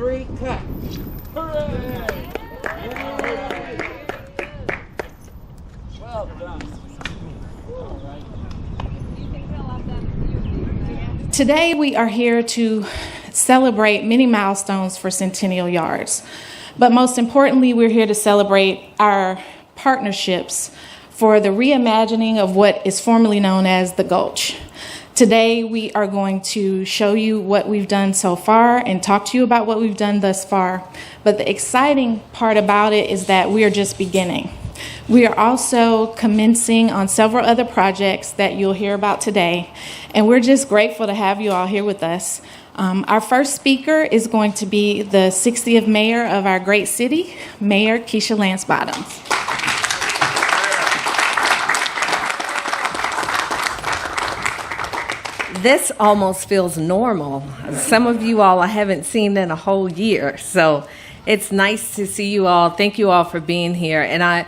3, cut. Hooray! Well done. All right. Today we are here to celebrate many milestones for Centennial Yards. But most importantly, we're here to celebrate our partnerships for the reimagining of what is formerly known as the Gulch. Today, we are going to show you what we've done so far and talk to you about what we've done thus far. But the exciting part about it is that we are just beginning. We are also commencing on several other projects that you'll hear about today, and we're just grateful to have you all here with us. Our first speaker is going to be the 60th mayor of our great city, Mayor Keisha Lance Bottoms. This almost feels normal. Some of you all I haven't seen in a whole year, so it's nice to see you all. Thank you all for being here. And I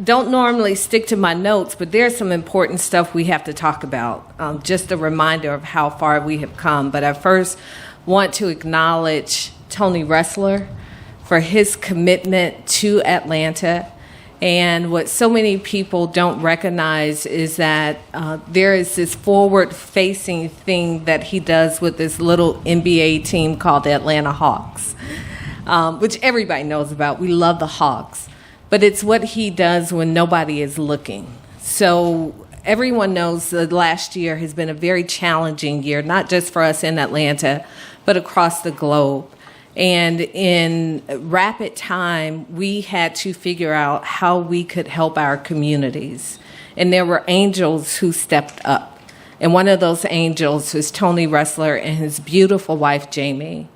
don't normally stick to my notes, but there's some important stuff we have to talk about. Just a reminder of how far we have come. But I first want to acknowledge Tony Ressler for his commitment to Atlanta. And what so many people don't recognize is that there is this forward-facing thing that he does with this little NBA team called the Atlanta Hawks, which everybody knows about. We love the Hawks. But it's what he does when nobody is looking. So everyone knows that last year has been a very challenging year, not just for us in Atlanta, but across the globe. And in rapid time, we had to figure out how we could help our communities. And there were angels who stepped up. And one of those angels was Tony Ressler and his beautiful wife, Jamie,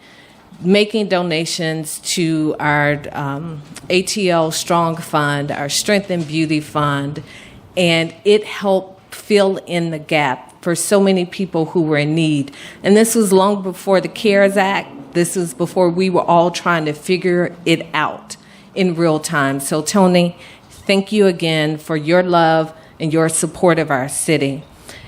making donations to our ATL Strong Fund, our Strength and Beauty Fund. And it helped fill in the gap for so many people who were in need. And this was long before the CARES Act. This was before we were all trying to figure it out in real time. So, Tony, thank you again for your love and your support of our city.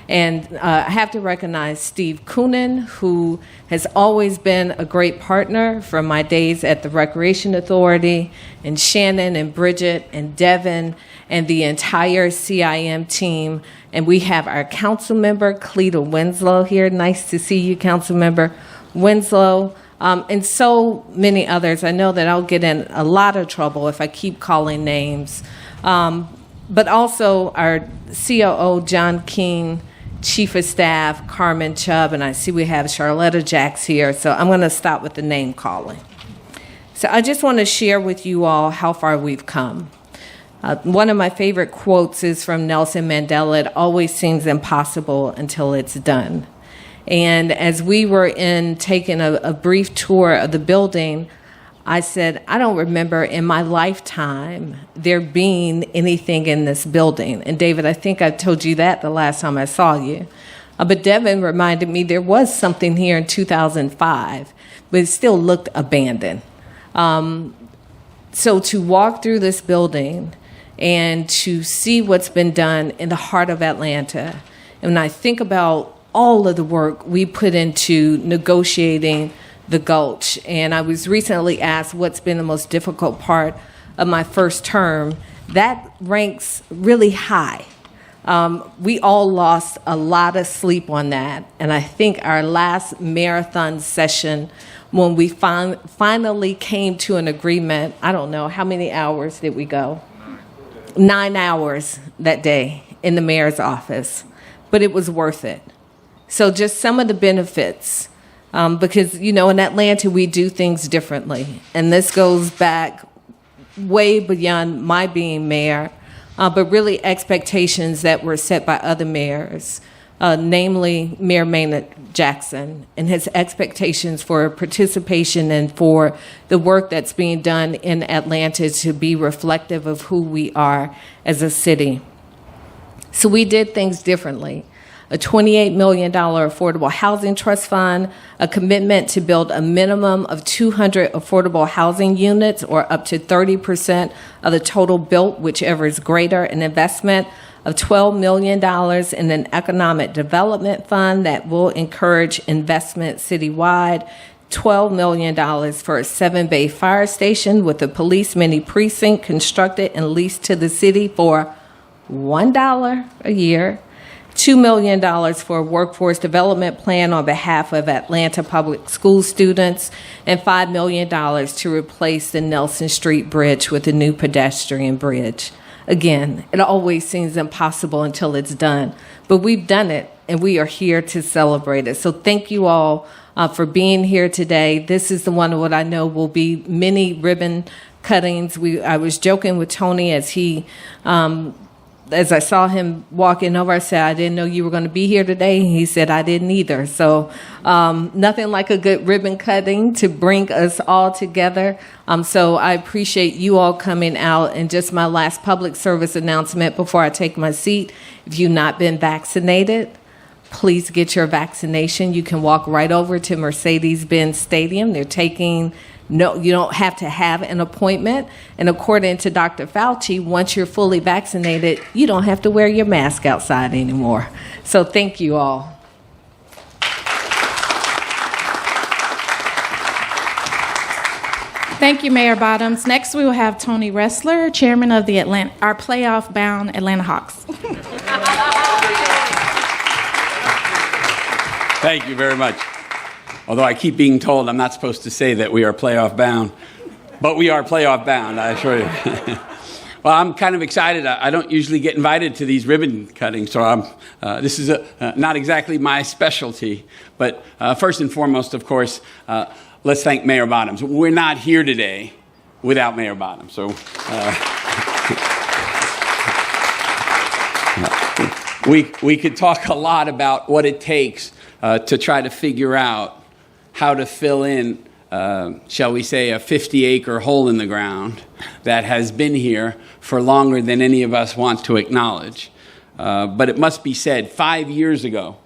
And I have to recognize Steve Coonan, who has always been a great partner from my days at the Recreation Authority, and Shannon and Bridget and Devin and the entire CIM team. And we have our council member, Cleta Winslow, here. Nice to see you, council member Winslow. And so many others. I know that I'll get in a lot of trouble if I keep calling names. But also our COO, John King, Chief of Staff, Carmen Chubb, and I see we have Charlotta Jacks here, so I'm going to stop with the name calling. So I just want to share with you all how far we've come. One of my favorite quotes is from Nelson Mandela: "It always seems impossible until it's done." And as we were taking a brief tour of the building, I said, I don't remember in my lifetime there being anything in this building. And David, I think I told you that the last time I saw you. But Devin reminded me there was something here in 2005, but it still looked abandoned. So to walk through this building and to see what's been done in the heart of Atlanta, and when I think about all of the work we put into negotiating the Gulch, and I was recently asked what's been the most difficult part of my first term, that ranks really high. We all lost a lot of sleep on that, and I think our last marathon session, when we finally came to an agreement, I don't know, how many hours did we go? 9 hours that day in the mayor's office, but it was worth it. So just some of the benefits, because, you know, in Atlanta, we do things differently. And this goes back way beyond my being mayor, but really expectations that were set by other mayors, namely Mayor Maynard Jackson, and his expectations for participation and for the work that's being done in Atlanta to be reflective of who we are as a city. So we did things differently. A $28 million affordable housing trust fund, a commitment to build a minimum of 200 affordable housing units, or up to 30% of the total built, whichever is greater, an investment of $12 million in an economic development fund that will encourage investment citywide, $12 million for a 7-bay fire station with a police mini precinct constructed and leased to the city for $1 a year, $2 million for a workforce development plan on behalf of Atlanta public school students, and $5 million to replace the Nelson Street Bridge with a new pedestrian bridge. Again, it always seems impossible until it's done, but we've done it, and we are here to celebrate it. So thank you all for being here today. This is the one what I know will be many ribbon cuttings. I was joking with Tony as I saw him walking over, I said, I didn't know you were going to be here today. He said, I didn't either. So nothing like a good ribbon cutting to bring us all together. So I appreciate you all coming out. And just my last public service announcement before I take my seat, if you've not been vaccinated, please get your vaccination. You can walk right over to Mercedes-Benz Stadium. No, you don't have to have an appointment. And according to Dr. Fauci, once you're fully vaccinated, you don't have to wear your mask outside anymore. So thank you all. Thank you, Mayor Bottoms. Next, we will have Tony Ressler, chairman of our playoff-bound Atlanta Hawks. Thank you very much. Although I keep being told I'm not supposed to say that we are playoff bound, but we are playoff bound, I assure you. Well, I'm kind of excited. I don't usually get invited to these ribbon cuttings, so this is not exactly my specialty. But first and foremost, of course, let's thank Mayor Bottoms. We're not here today without Mayor Bottoms. So we could talk a lot about what it takes to try to figure out how to fill in, shall we say, a 50-acre hole in the ground that has been here for longer than any of us want to acknowledge. But it must be said, 5 years ago,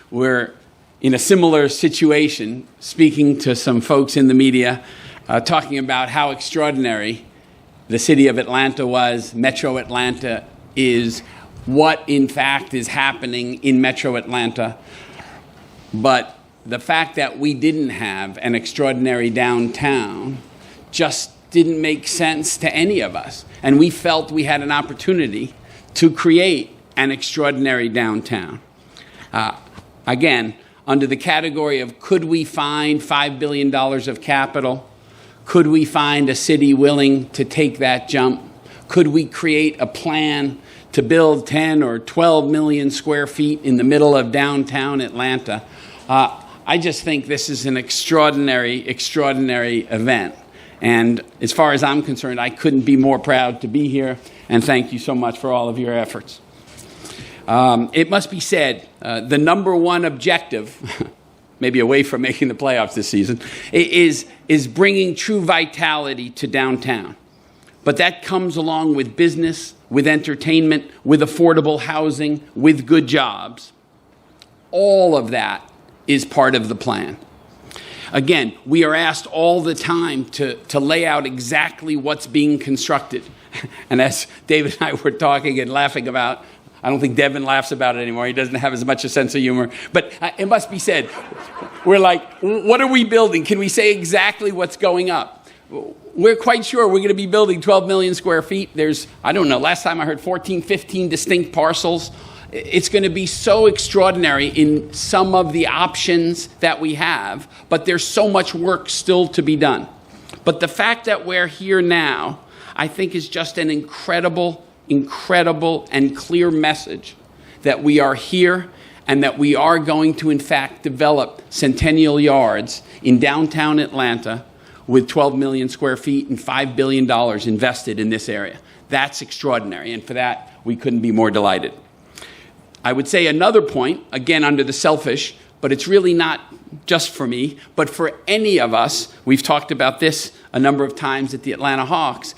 we're in a similar situation, speaking to some folks in the media, talking about how extraordinary the city of Atlanta was, Metro Atlanta is, what in fact is happening in Metro Atlanta. But the fact that we didn't have an extraordinary downtown just didn't make sense to any of us. And we felt we had an opportunity to create an extraordinary downtown. Again, under the category of could we find $5 billion of capital? Could we find a city willing to take that jump? Could we create a plan to build 10 or 12 million square feet in the middle of downtown Atlanta? I just think this is an extraordinary, extraordinary event. And as far as I'm concerned, I couldn't be more proud to be here. And thank you so much for all of your efforts. It must be said, the number one objective, maybe away from making the playoffs this season, is bringing true vitality to downtown. But that comes along with business, with entertainment, with affordable housing, with good jobs. All of that is part of the plan. Again, we are asked all the time to lay out exactly what's being constructed. And as David and I were talking and laughing about, I don't think Devin laughs about it anymore. He doesn't have as much a sense of humor. But it must be said, we're like, what are we building? Can we say exactly what's going up? We're quite sure we're going to be building 12 million square feet. There's, I don't know, last time I heard 14, 15 distinct parcels. It's going to be so extraordinary in some of the options that we have, but there's so much work still to be done. But the fact that we're here now, I think, is just an incredible, incredible and clear message that we are here and that we are going to, in fact, develop Centennial Yards in downtown Atlanta with 12 million square feet and $5 billion invested in this area. That's extraordinary, and for that, we couldn't be more delighted. I would say another point, again under the selfish, but it's really not just for me, but for any of us. We've talked about this a number of times at the Atlanta Hawks.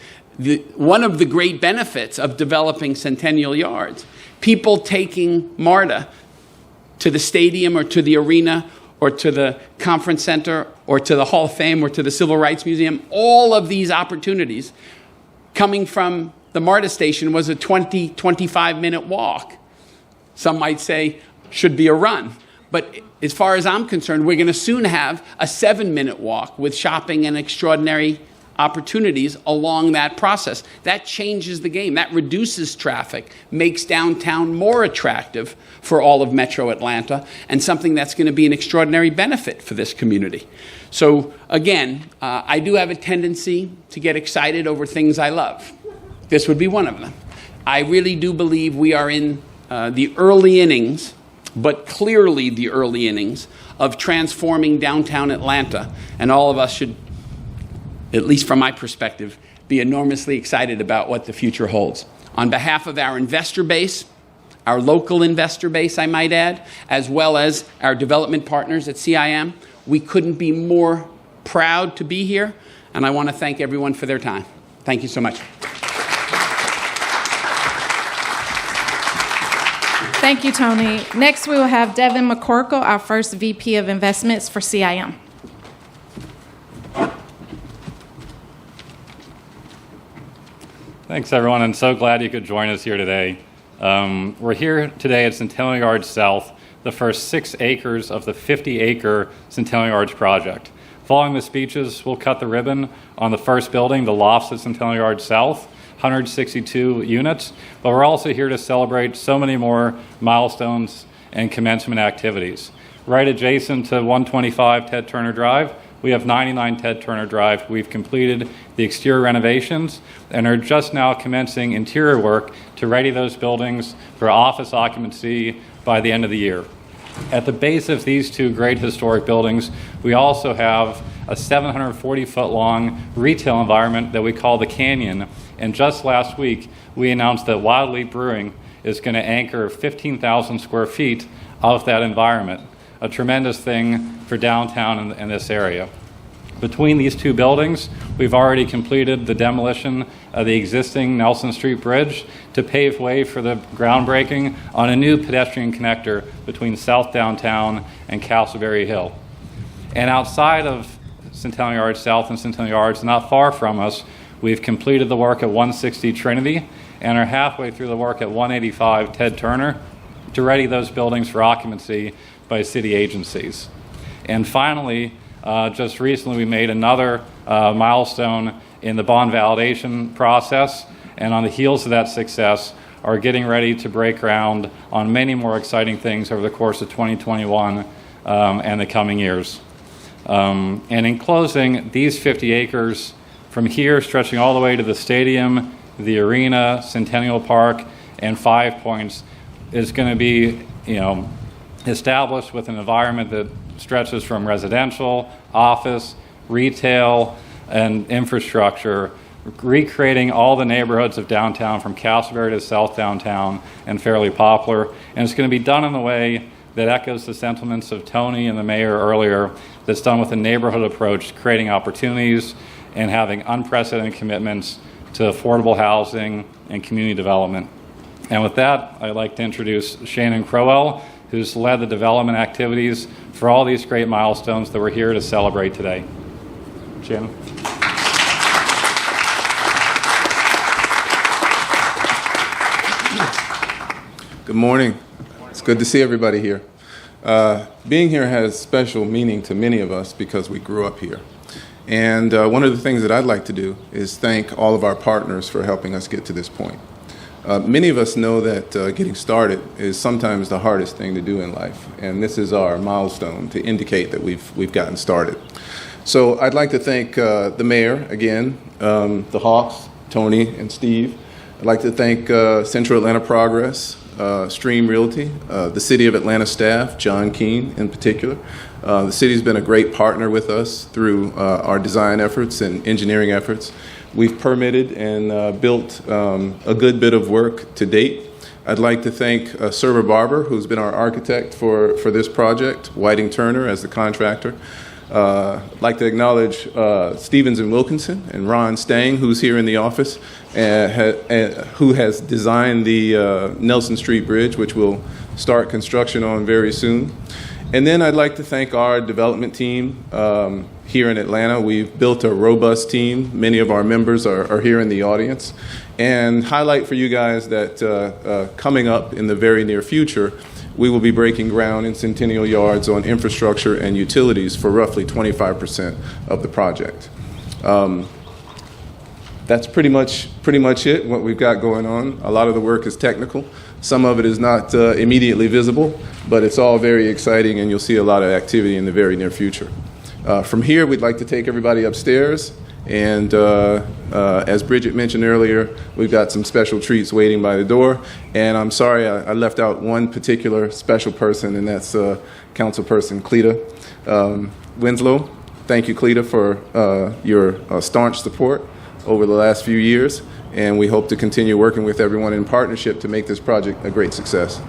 One of the great benefits of developing Centennial Yards, people taking MARTA to the stadium or to the arena or to the conference center or to the Hall of Fame or to the Civil Rights Museum, all of these opportunities coming from the MARTA station was a 20, 25-minute walk. Some might say should be a run. But as far as I'm concerned, we're going to soon have a 7-minute walk with shopping and extraordinary opportunities along that process. That changes the game. That reduces traffic, makes downtown more attractive for all of Metro Atlanta, and something that's going to be an extraordinary benefit for this community. So again, I do have a tendency to get excited over things I love. This would be one of them. I really do believe we are in the early innings, but clearly the early innings, of transforming downtown Atlanta, and all of us should, at least from my perspective, be enormously excited about what the future holds. On behalf of our investor base, our local investor base, I might add, as well as our development partners at CIM, we couldn't be more proud to be here, and I want to thank everyone for their time. Thank you so much. Thank you, Tony. Next, we will have Devin McCorkle, our first VP of Investments for CIM. Thanks, everyone. I'm so glad you could join us here today. We're here today at Centennial Yards South, the first 6 acres of the 50-acre Centennial Yards project. Following the speeches, we'll cut the ribbon on the first building, the Lofts at Centennial Yards South, 162 units, but we're also here to celebrate so many more milestones and commencement activities. Right adjacent to 125 Ted Turner Drive, we have 99 Ted Turner Drive. We've completed the exterior renovations and are just now commencing interior work to ready those buildings for office occupancy by the end of the year. At the base of these 2 great historic buildings, we also have a 740-foot-long retail environment that we call the Canyon. And just last week, we announced that Wild Leap Brewing is going to anchor 15,000 square feet of that environment, a tremendous thing for downtown in this area. Between these 2 buildings, we've already completed the demolition of the existing Nelson Street Bridge to pave way for the groundbreaking on a new pedestrian connector between South Downtown and Castleberry Hill. And outside of Centennial Yards South and Centennial Yards, not far from us, we've completed the work at 160 Trinity and are halfway through the work at 185 Ted Turner to ready those buildings for occupancy by city agencies. And finally, just recently we made another milestone in the bond validation process, and on the heels of that success are getting ready to break ground on many more exciting things over the course of 2021 and the coming years. And in closing, these 50 acres from here stretching all the way to the stadium, the arena, Centennial Park, and Five Points is going to be, established with an environment that stretches from residential, office, retail, and infrastructure, recreating all the neighborhoods of downtown from Castleberry to South Downtown and Fairleigh Poplar. And it's going to be done in a way that echoes the sentiments of Tony and the mayor earlier, that's done with a neighborhood approach, creating opportunities and having unprecedented commitments to affordable housing and community development. And with that, I'd like to introduce Shannon Crowell, who's led the development activities for all these great milestones that we're here to celebrate today. Shannon. Good morning. It's good to see everybody here. Being here has special meaning to many of us because we grew up here. And one of the things that I'd like to do is thank all of our partners for helping us get to this point. Many of us know that getting started is sometimes the hardest thing to do in life, and this is our milestone to indicate that we've gotten started. So I'd like to thank the mayor again, the Hawks, Tony and Steve. I'd like to thank Central Atlanta Progress, Stream Realty, the City of Atlanta staff, John Keene in particular. The city's been a great partner with us through our design efforts and engineering efforts. We've permitted and built a good bit of work to date. I'd like to thank Server Barber, who's been our architect for this project, Whiting Turner as the contractor. I'd like to acknowledge Stevens and Wilkinson and Ron Stang, who's here in the office, who has designed the Nelson Street Bridge, which we'll start construction on very soon. And then I'd like to thank our development team here in Atlanta. We've built a robust team. Many of our members are here in the audience. And highlight for you guys that coming up in the very near future, we will be breaking ground in Centennial Yards on infrastructure and utilities for roughly 25% of the project. That's pretty much it, what we've got going on. A lot of the work is technical. Some of it is not immediately visible, but it's all very exciting, and you'll see a lot of activity in the very near future. From here, we'd like to take everybody upstairs, and as Bridget mentioned earlier, we've got some special treats waiting by the door. And I'm sorry I left out one particular special person, and that's Councilperson Cleta Winslow. Thank you, Cleta, for your staunch support over the last few years, and we hope to continue working with everyone in partnership to make this project a great success.